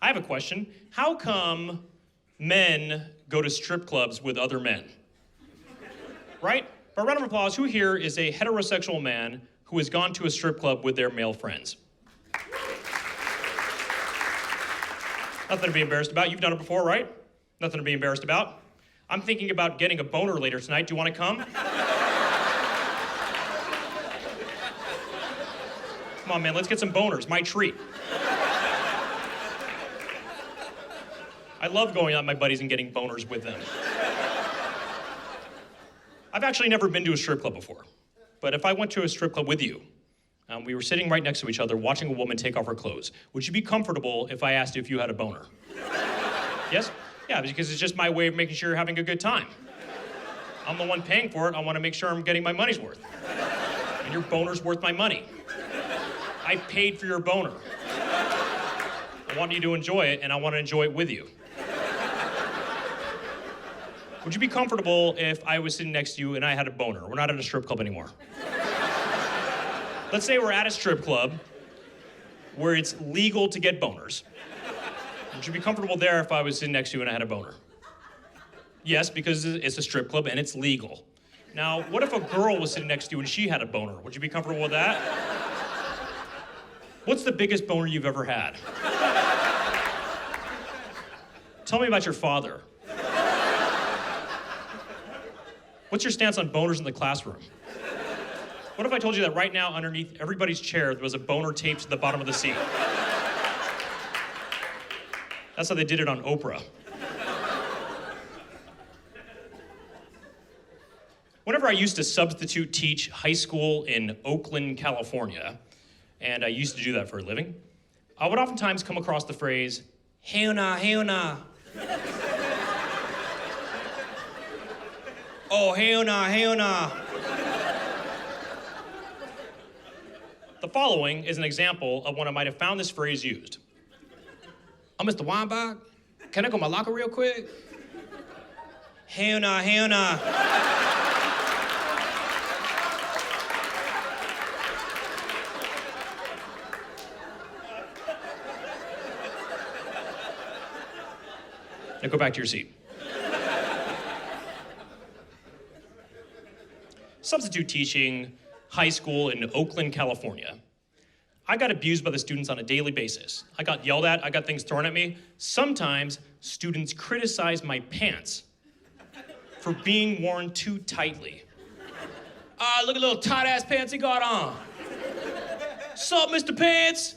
I have a question. How come men go to strip clubs with other men? Right? For a round of applause, who here is a heterosexual man who has gone to a strip club with their male friends? Nothing to be embarrassed about. You've done it before, right? Nothing to be embarrassed about. I'm thinking about getting a boner later tonight. Do you want to come? Come on, man, let's get some boners. My treat. I love going out with my buddies and getting boners with them. I've actually never been to a strip club before, but if I went to a strip club with you, we were sitting right next to each other watching a woman take off her clothes, would you be comfortable if I asked you if you had a boner? Yes? Yeah, because it's just my way of making sure you're having a good time. I'm the one paying for it. I want to make sure I'm getting my money's worth. And your boner's worth my money. I paid for your boner. I want you to enjoy it, and I want to enjoy it with you. Would you be comfortable if I was sitting next to you and I had a boner? We're not at a strip club anymore. Let's say we're at a strip club where it's legal to get boners. Would you be comfortable there if I was sitting next to you and I had a boner? Yes, because it's a strip club and it's legal. Now, what if a girl was sitting next to you and she had a boner? Would you be comfortable with that? What's the biggest boner you've ever had? Tell me about your father. What's your stance on boners in the classroom? What if I told you that right now underneath everybody's chair there was a boner taped to the bottom of the seat? That's how they did it on Oprah. Whenever I used to substitute teach high school in Oakland, California, and I used to do that for a living, I would oftentimes come across the phrase, "Hell nah, hell nah." Oh, hell nah, hell nah. The following is an example of when I might have found this phrase used. "Oh, Mr. Weinbach, can I go to my locker real quick?" "Hell nah, hell nah." Now go back to your seat. Substitute teaching high school in Oakland, California. I got abused by the students on a daily basis. I got yelled at, I got things thrown at me. Sometimes students criticized my pants for being worn too tightly. Look at the little tight-ass pants he got on. Sup, Mr. Pants?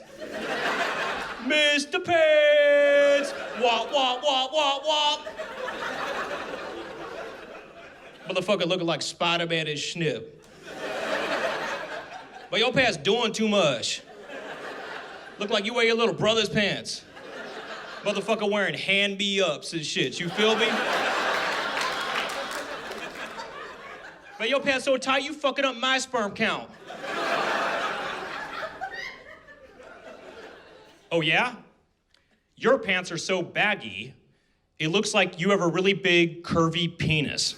Mr. Pants! Wop, wop, wop, wop, wop. Motherfucker looking like Spider-Man and Snip. But your pants doing too much. Look like you wear your little brother's pants. Motherfucker wearing hand-me-ups and shit, you feel me? But your pants so tight, you fucking up my sperm count. Oh yeah? Your pants are so baggy, it looks like you have a really big, curvy penis.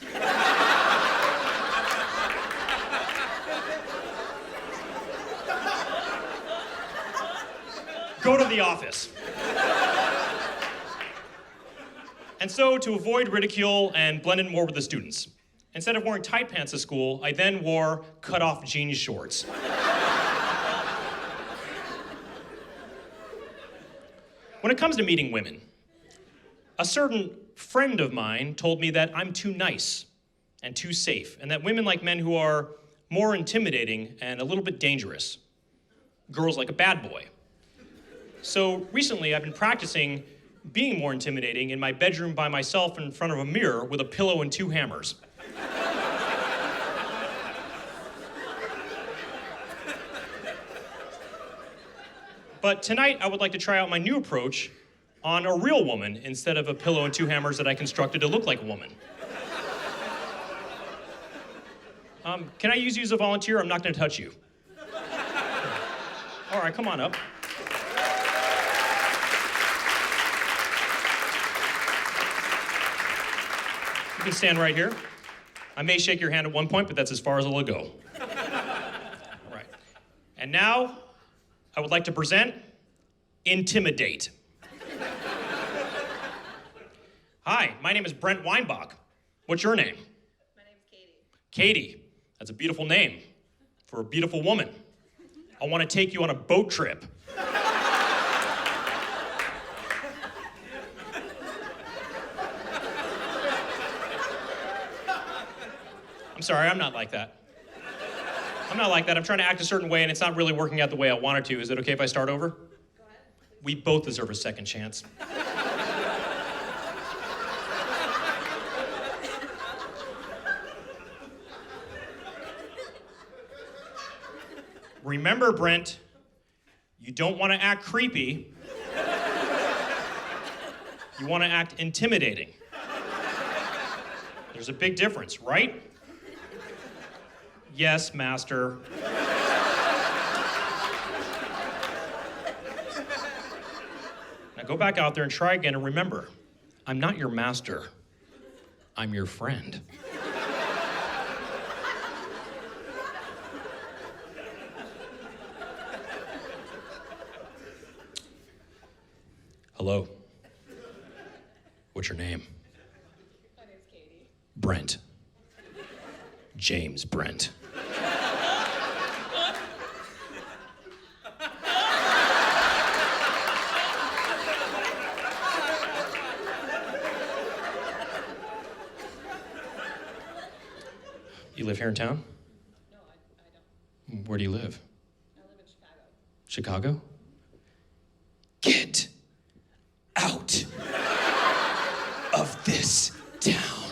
Go to the office. And so, to avoid ridicule and blend in more with the students, instead of wearing tight pants to school, I then wore cut-off jean shorts. When it comes to meeting women, a certain friend of mine told me that I'm too nice and too safe, and that women like men who are more intimidating and a little bit dangerous. Girls like a bad boy. So recently, I've been practicing being more intimidating in my bedroom by myself in front of a mirror with a pillow and 2 hammers. But tonight, I would like to try out my new approach on a real woman instead of a pillow and 2 hammers that I constructed to look like a woman. Can I use you as a volunteer? I'm not gonna touch you. All right, come on up. You can stand right here. I may shake your hand at one point, but that's as far as it'll go. All right. And now, I would like to present Intimidate. Hi, my name is Brent Weinbach. What's your name? My name's Katie. Katie. That's a beautiful name for a beautiful woman. I want to take you on a boat trip. I'm sorry, I'm not like that. I'm not like that. I'm trying to act a certain way, and it's not really working out the way I wanted to. Is it okay if I start over? Go ahead. We both deserve a second chance. Remember, Brent, you don't want to act creepy. You want to act intimidating. There's a big difference, right? Yes, master. Now go back out there and try again, and remember, I'm not your master. I'm your friend. Hello. What's your name? My name's Katie. Brent. James Brent. You live here in town? No, I don't. Where do you live? I live in Chicago. Chicago? Get out of this town.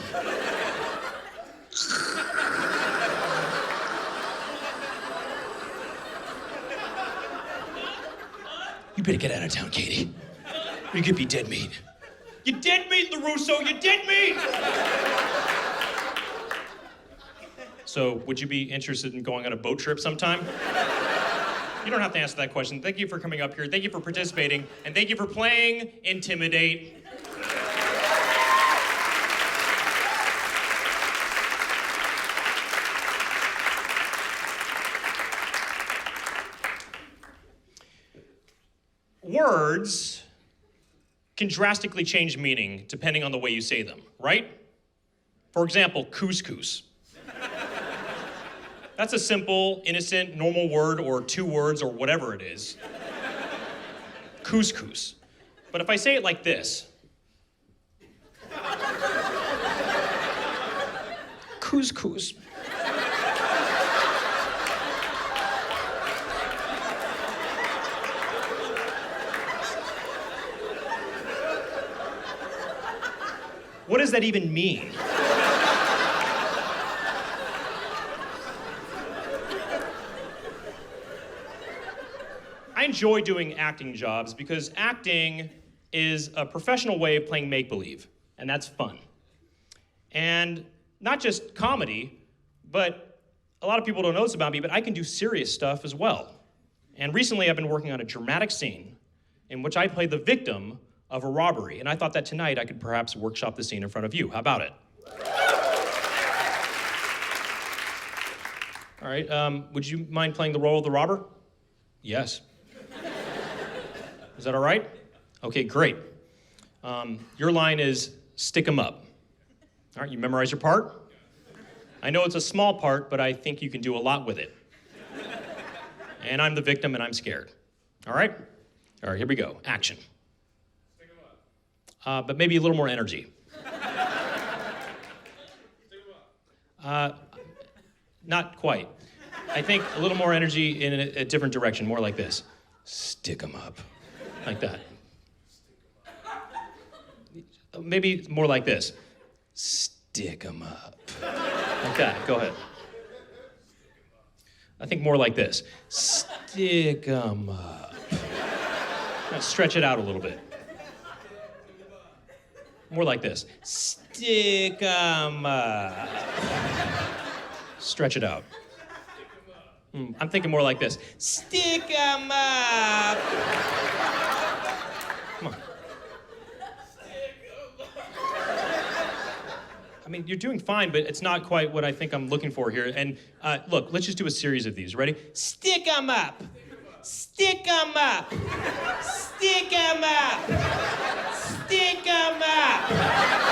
You better get out of town, Katie. You could be dead meat. You dead meat, LaRusso, you dead meat! So, would you be interested in going on a boat trip sometime? You don't have to answer that question. Thank you for coming up here. Thank you for participating. And thank you for playing Intimidate. Words can drastically change meaning depending on the way you say them, right? For example, couscous. That's a simple, innocent, normal word or two words or whatever it is. Couscous. But if I say it like this, couscous. What does that even mean? I enjoy doing acting jobs because acting is a professional way of playing make-believe, and that's fun. And not just comedy, but a lot of people don't know this about me, but I can do serious stuff as well. And recently I've been working on a dramatic scene in which I play the victim of a robbery, and I thought that tonight I could perhaps workshop the scene in front of you. How about it? All right, would you mind playing the role of the robber? Yes. Is that all right? Okay, great. Your line is, stick 'em up. All right, you memorize your part? I know it's a small part, but I think you can do a lot with it. And I'm the victim and I'm scared. All right? All right, here we go. Action. Stick 'em up. But maybe a little more energy. Stick 'em up. Not quite. I think a little more energy in a different direction, more like this. Stick 'em up. Like that. Maybe more like this. Stick 'em up. Like that. Go ahead. I think more like this. Stick 'em up. Now stretch it out a little bit. More like this. Stick 'em up. Stretch it out. I'm thinking more like this. Stick 'em up. Come on. I mean, you're doing fine, but it's not quite what I think I'm looking for here. And look, let's just do a series of these. Ready? Stick 'em up. Stick 'em up. Stick 'em up. Stick 'em up.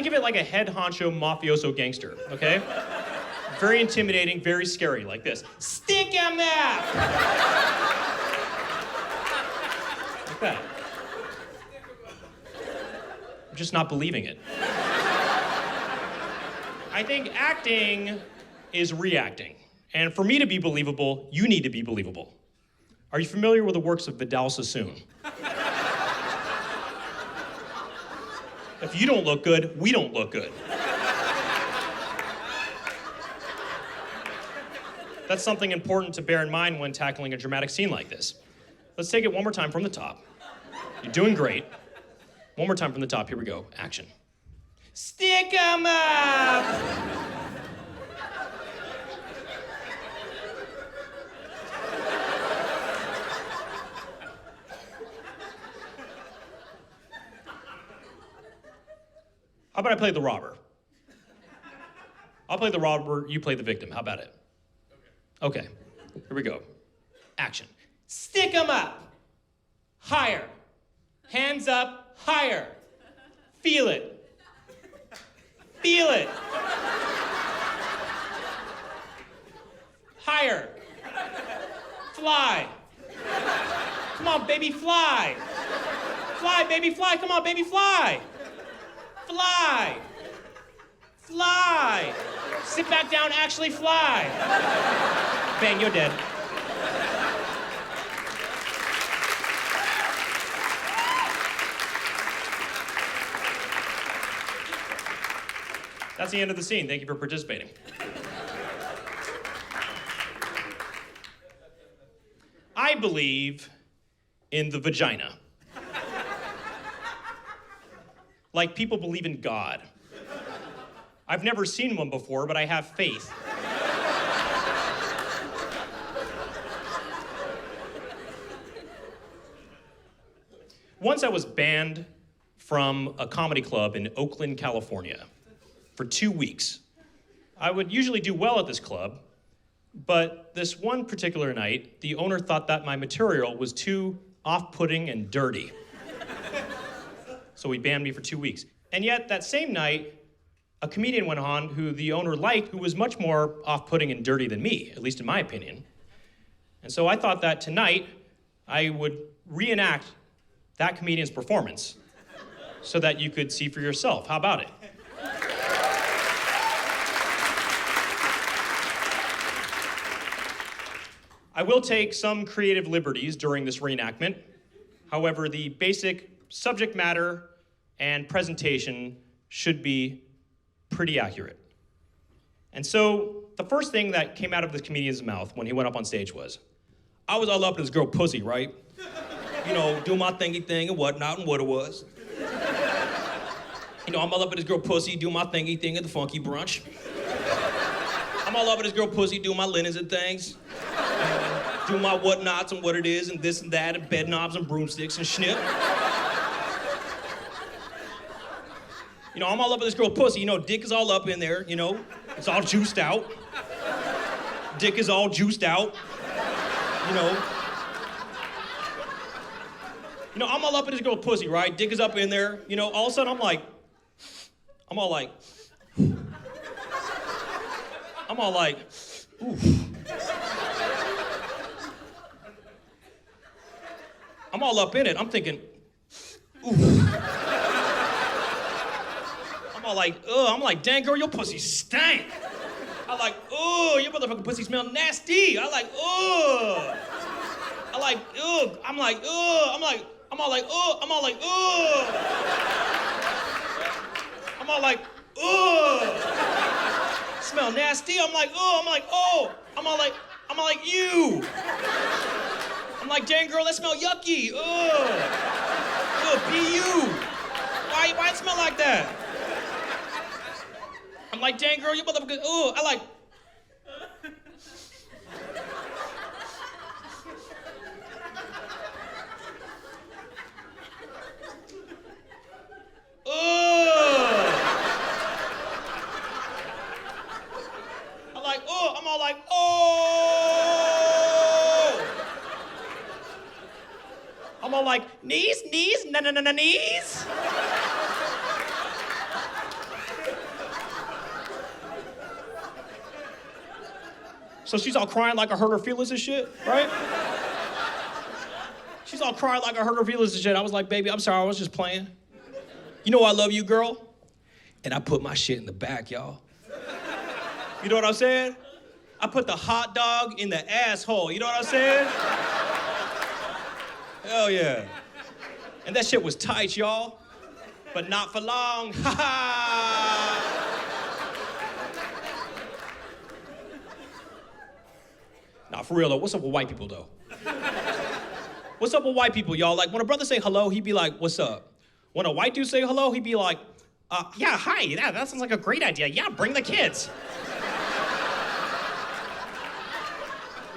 think of it like a head honcho mafioso gangster, okay? Very intimidating, very scary, like this. Stick 'em up! Like that. I'm just not believing it. I think acting is reacting. And for me to be believable, you need to be believable. Are you familiar with the works of Vidal Sassoon? If you don't look good, we don't look good. That's something important to bear in mind when tackling a dramatic scene like this. Let's take it one more time from the top. You're doing great. One more time from the top, here we go, action. Stick 'em up! How about I play the robber? I'll play the robber, you play the victim. How about it? Okay, here we go. Action. Stick 'em up. Higher. Hands up, higher. Feel it. Feel it. Higher. Fly. Come on, baby, fly. Fly, baby, fly. Come on, baby, fly. Fly. Fly. Sit back down, actually fly. Bang, you're dead. That's the end of the scene. Thank you for participating. I believe in the vagina. Like people believe in God. I've never seen one before, but I have faith. Once I was banned from a comedy club in Oakland, California for 2 weeks. I would usually do well at this club, but this one particular night, the owner thought that my material was too off-putting and dirty. So he banned me for 2 weeks. And yet, that same night, a comedian went on who the owner liked, who was much more off-putting and dirty than me, at least in my opinion. And so I thought that tonight, I would reenact that comedian's performance so that you could see for yourself. How about it? I will take some creative liberties during this reenactment. However, the basic subject matter and presentation should be pretty accurate. And so the first thing that came out of this comedian's mouth when he went up on stage was, I was all up in this girl pussy, right? You know, doing my thingy thing and whatnot and what it was. You know, I'm all up in this girl pussy, doing my thingy thing at the funky brunch. I'm all up in this girl pussy, doing my linens and things. Doing my whatnots and what it is and this and that and bed knobs and broomsticks and schnip. You know, I'm all up in this girl pussy. You know, dick is all up in there, you know. It's all juiced out. Dick is all juiced out, you know. You know, I'm all up in this girl pussy, right? Dick is up in there. You know, all of a sudden I'm all like, ooh. I'm all up in it. I'm thinking, ooh. I'm like, dang girl, your pussy stank. I like, oh, your motherfucking pussy smell nasty. I like, oh. I like, ugh. I'm like, ugh. I'm all like, ugh. I'm all like, ugh. I'm all like, ugh. Smell nasty. I'm like, oh. I'm like, oh. I'm all like, you. I'm like, dang girl, that smell yucky. Ugh. Ugh, P.U. Why it smell like that? I'm like, dang girl, you motherfucker, ugh. I like. Ugh. I'm like, oh, I'm all like, oh. I'm all like, knees, knees. So she's all crying like I hurt her feelings and shit, right? She's all crying like I hurt her feelings and shit. I was like, baby, I'm sorry, I was just playing. You know I love you, girl. And I put my shit in the back, y'all. You know what I'm saying? I put the hot dog in the asshole. You know what I'm saying? Hell yeah. And that shit was tight, y'all. But not for long. Ha ha! Nah, for real though, what's up with white people though? What's up with white people, y'all? Like when a brother say hello, he'd be like, what's up? When a white dude say hello, he'd be like, yeah, hi, yeah, that sounds like a great idea. Yeah, bring the kids.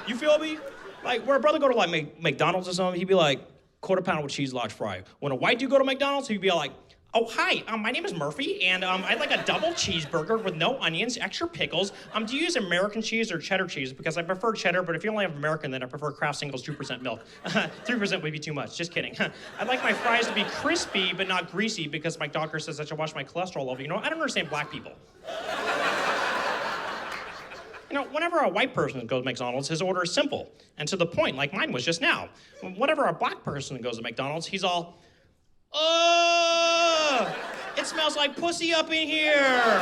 You feel me? Like where a brother go to like McDonald's or something, he'd be like, quarter pounder with cheese, large fry. When a white dude go to McDonald's, he'd be like, oh, hi, my name is Murphy, and I'd like a double cheeseburger with no onions, extra pickles. Do you use American cheese or cheddar cheese? Because I prefer cheddar, but if you only have American, then I prefer Kraft Singles 2% milk. 3% would be too much, just kidding. I'd like my fries to be crispy, but not greasy, because my doctor says I should watch my cholesterol level. You know, I don't understand black people. You know, whenever a white person goes to McDonald's, his order is simple and to the point, like mine was just now. Whenever a black person goes to McDonald's, he's all, oh, it smells like pussy up in here.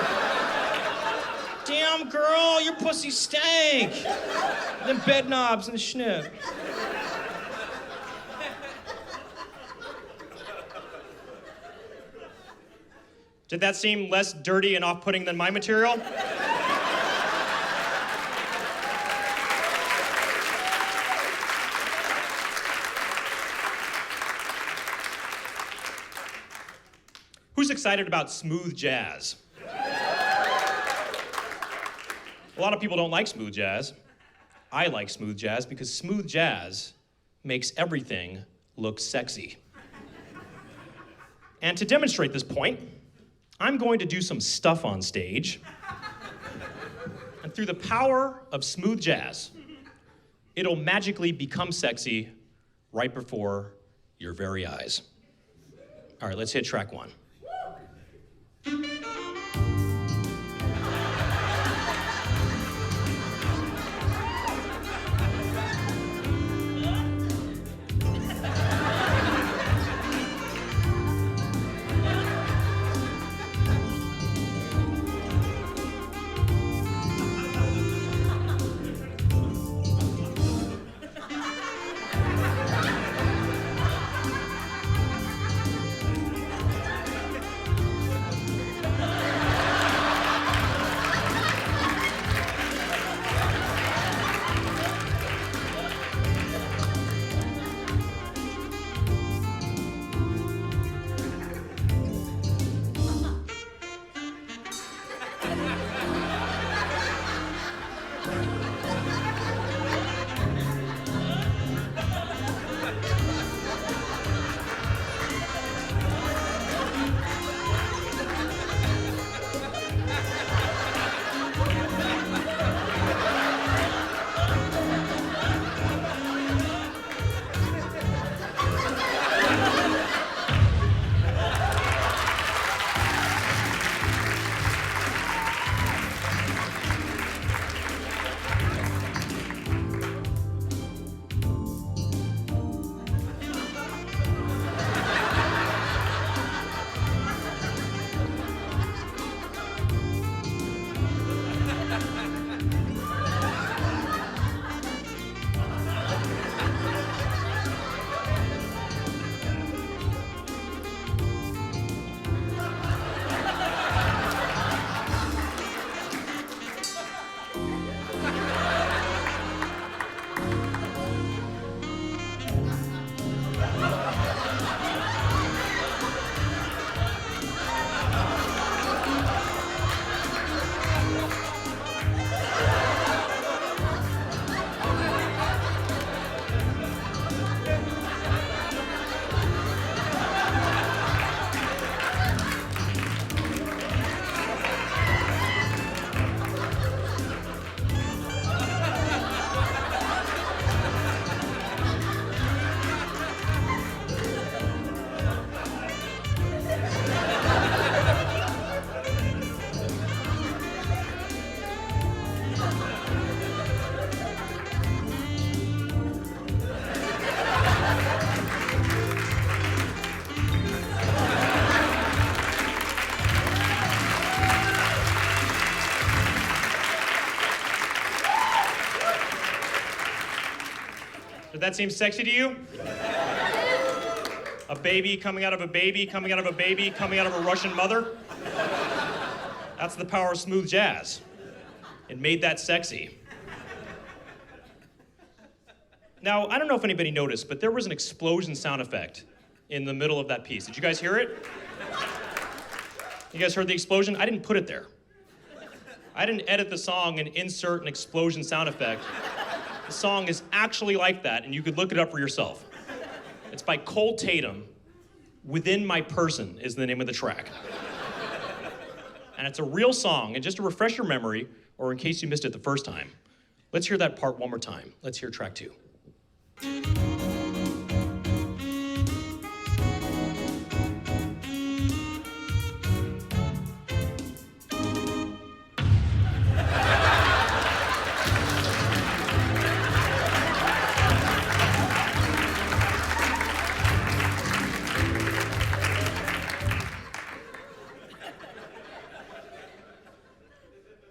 Damn, girl, your pussy stank. Them bed knobs and schnip. Did that seem less dirty and off-putting than my material? Who's excited about smooth jazz? A lot of people don't like smooth jazz. I like smooth jazz because smooth jazz makes everything look sexy. And to demonstrate this point, I'm going to do some stuff on stage. And through the power of smooth jazz, it'll magically become sexy right before your very eyes. All right, let's hit track one. that seem sexy to you? A baby coming out of a baby, coming out of a baby, coming out of a Russian mother? That's the power of smooth jazz. It made that sexy. Now, I don't know if anybody noticed, but there was an explosion sound effect in the middle of that piece. Did you guys hear it? You guys heard the explosion? I didn't put it there. I didn't edit the song and insert an explosion sound effect. The song is actually like that, and you could look it up for yourself. It's by Cole Tatum. Within My Person is the name of the track. And it's a real song, and just to refresh your memory, or in case you missed it the first time, let's hear that part one more time. Let's hear track 2.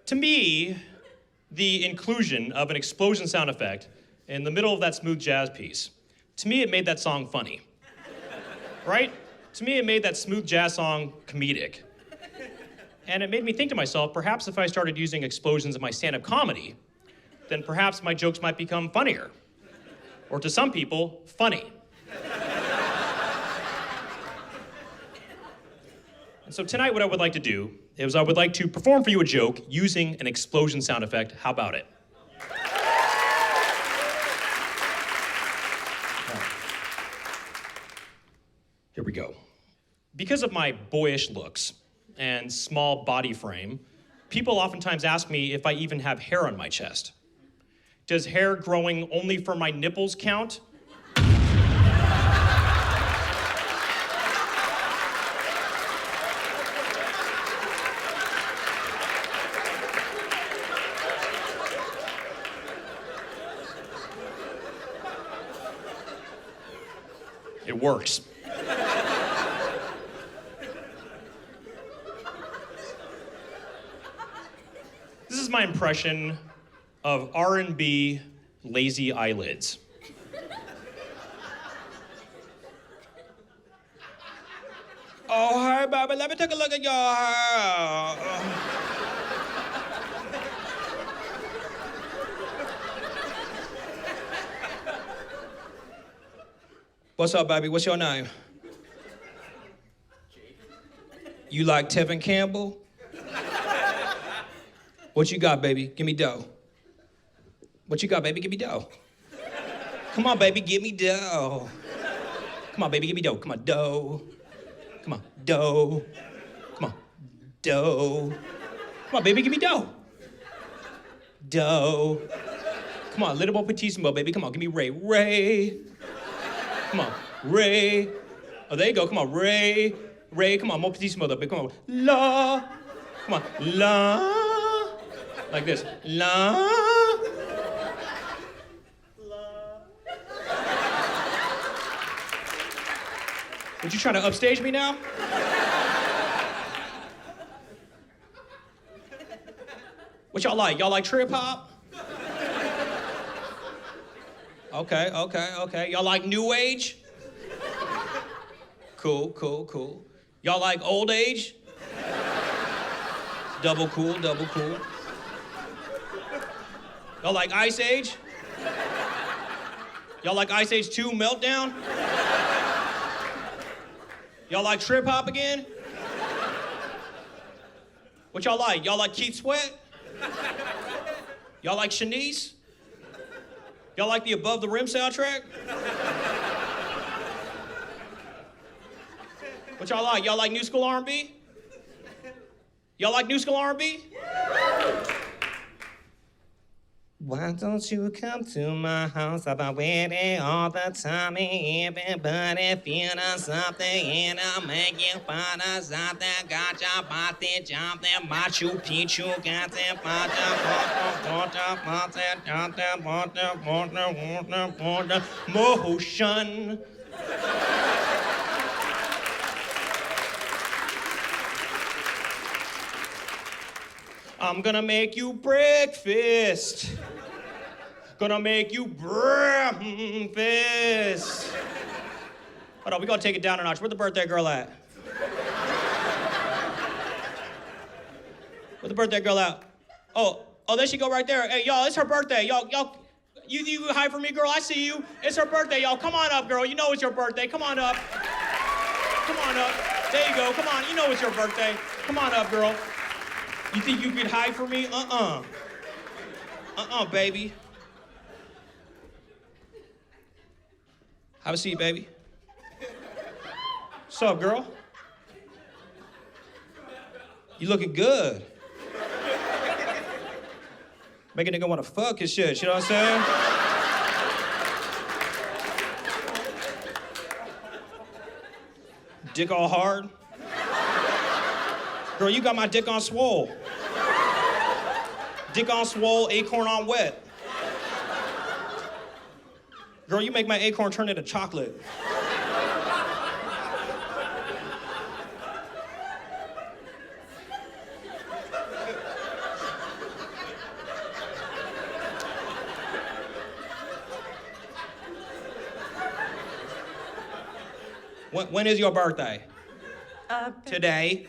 To me, the inclusion of an explosion sound effect in the middle of that smooth jazz piece, to me it made that song funny. Right? To me it made that smooth jazz song comedic. And it made me think to myself, perhaps if I started using explosions in my stand-up comedy, then perhaps my jokes might become funnier. Or to some people, funny. And so tonight what I would like to do is I would like to perform for you a joke using an explosion sound effect. How about it? Here we go. Because of my boyish looks and small body frame, people oftentimes ask me if I even have hair on my chest. Does hair growing only from my nipples count? It works. This is my impression of R&B lazy eyelids. Oh, hi, baby, let me take a look at your hair. What's up, baby? What's your name? You like Tevin Campbell? What you got, baby? Give me dough. What you got, baby? Give me dough. Come on, baby, give me dough. Come on, baby, give me dough. Come on, dough. Come on, dough. Come on, dough. Come on, baby, give me dough. Dough. Come on, little more petitissimo, baby. Come on, give me Ray. Ray. Come on, Ray. Oh, there you go. Come on, Ray. Ray, come on, more petitissimo, though. Come on, la. Come on, la. Like this, la. Would you try to upstage me now? What y'all like? Y'all like trip hop? Okay. Y'all like new age? Cool. Y'all like old age? Double cool. Y'all like Ice Age? Y'all like Ice Age 2 Meltdown? Y'all like trip hop again? What y'all like? Y'all like Keith Sweat? Y'all like Shanice? Y'all like the Above the Rim soundtrack? What y'all like? Y'all like new school R&B? Y'all like new school R&B? Why don't you come to my house? I've been waiting all the time. Everybody feeling something, and I'll make you find us something. Got your body jumping, Machu Picchu, got them motion. I'm gonna make you breakfast. Gonna make you breakfast. Hold on, we gotta take it down a notch. Where the birthday girl at? Where the birthday girl at? Oh, there she go right there. Hey, y'all, it's her birthday. Y'all, you hi for me, girl. I see you. It's her birthday, y'all. Come on up, girl. You know it's your birthday. Come on up. Come on up. There you go. Come on. You know it's your birthday. Come on up, girl. You think you could hide from me? Baby. Have a seat, baby. What's up, girl? You looking good. Make a nigga wanna fuck his shit, you know what I'm saying? Dick all hard. Girl, you got my dick on swole. Dick on swole, acorn on wet. Girl, you make my acorn turn into chocolate. When is your birthday? Today.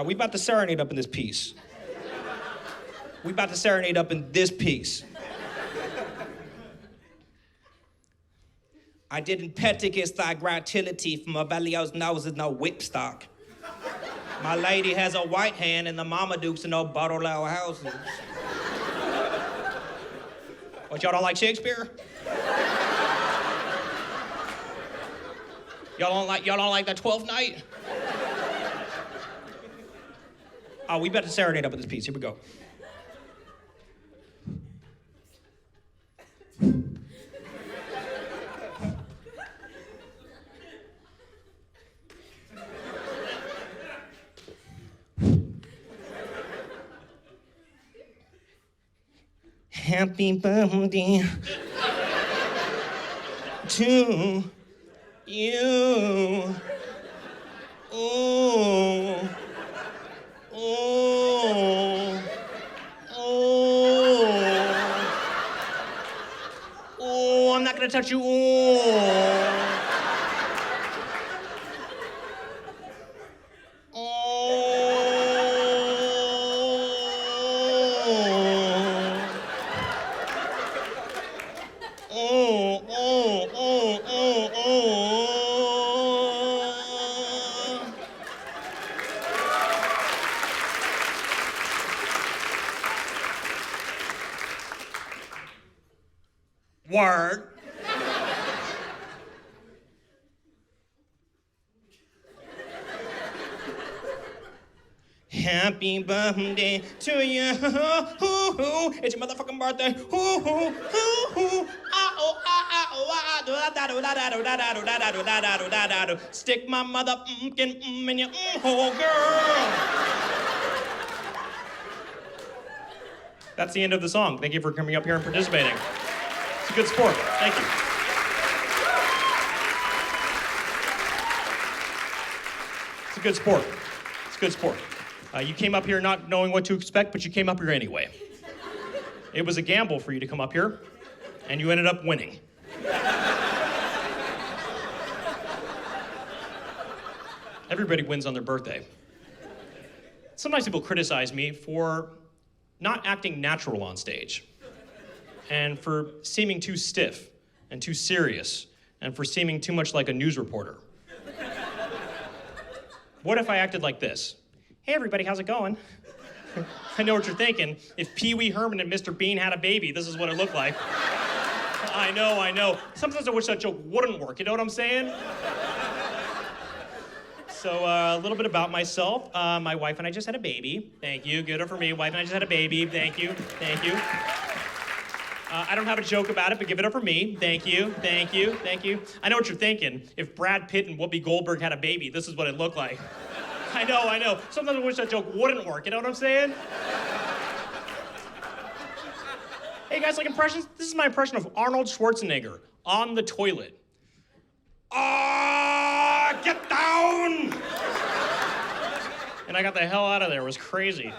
We about to serenade up in this piece. We about to serenade up in this piece. I didn't peticus thy gratility from a Valios nose is no whipstock. My lady has a white hand and the Marmadukes and no bottle our houses. What, y'all don't like Shakespeare? Y'all don't like that 12th night? Oh, we better serenade up with this piece. Here we go. Happy birthday to you. Oh. Oh. Oh. Oh, I'm not gonna touch you. Oh. Word. Happy birthday to you. It's your motherfucking birthday. Stick my motherfucking in your hole, girl. That's the end of the song. Thank you for coming up here and participating. It's a good sport. Thank you. It's a good sport. It's a good sport. You came up here not knowing what to expect, but you came up here anyway. It was a gamble for you to come up here, and you ended up winning. Everybody wins on their birthday. Sometimes people criticize me for not acting natural on stage, and for seeming too stiff and too serious, and for seeming too much like a news reporter. What if I acted like this? Hey everybody, how's it going? I know what you're thinking. If Pee Wee Herman and Mr. Bean had a baby, this is what it looked like. I know. Sometimes I wish that joke wouldn't work, you know what I'm saying? So a little bit about myself. My wife and I just had a baby. Thank you, good for me. Wife and I just had a baby. Thank you. I don't have a joke about it, but give it up for me. Thank you. I know what you're thinking. If Brad Pitt and Whoopi Goldberg had a baby, this is what it looked like. I know. Sometimes I wish that joke wouldn't work, you know what I'm saying? Hey guys, like impressions? This is my impression of Arnold Schwarzenegger on the toilet. Get down! and I got the hell out of there. It was crazy.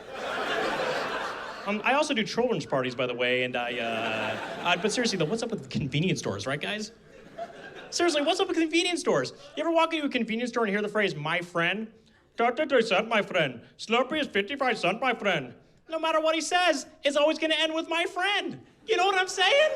I also do children's parties, by the way, and but seriously though, what's up with convenience stores, right, guys? Seriously, what's up with convenience stores? You ever walk into a convenience store and hear the phrase, my friend? 33 cent, my friend. Slurpee is 55 cent, my friend. No matter what he says, it's always gonna end with my friend. You know what I'm saying?